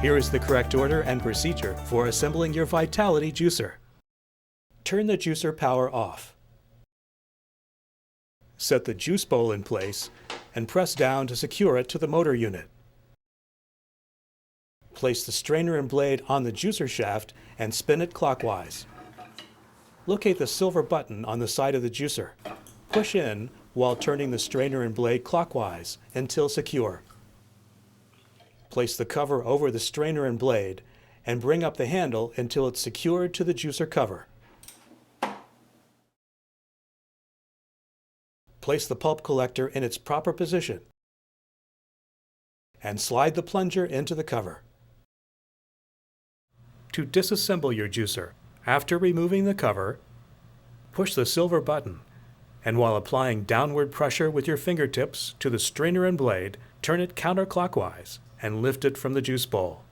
Here is the correct order and procedure for assembling your Vitality juicer. Turn the juicer power off. Set the juice bowl in place and press down to secure it to the motor unit. Place the strainer and blade on the juicer shaft and spin it clockwise. Locate the silver button on the side of the juicer. Push in while turning the strainer and blade clockwise until secure. Place the cover over the strainer and blade and bring up the handle until it's secured to the juicer cover. Place the pulp collector in its proper position and slide the plunger into the cover. To disassemble your juicer, after removing the cover, push the silver button, and while applying downward pressure with your fingertips to the strainer and blade, turn it counterclockwise and lift it from the juice bowl.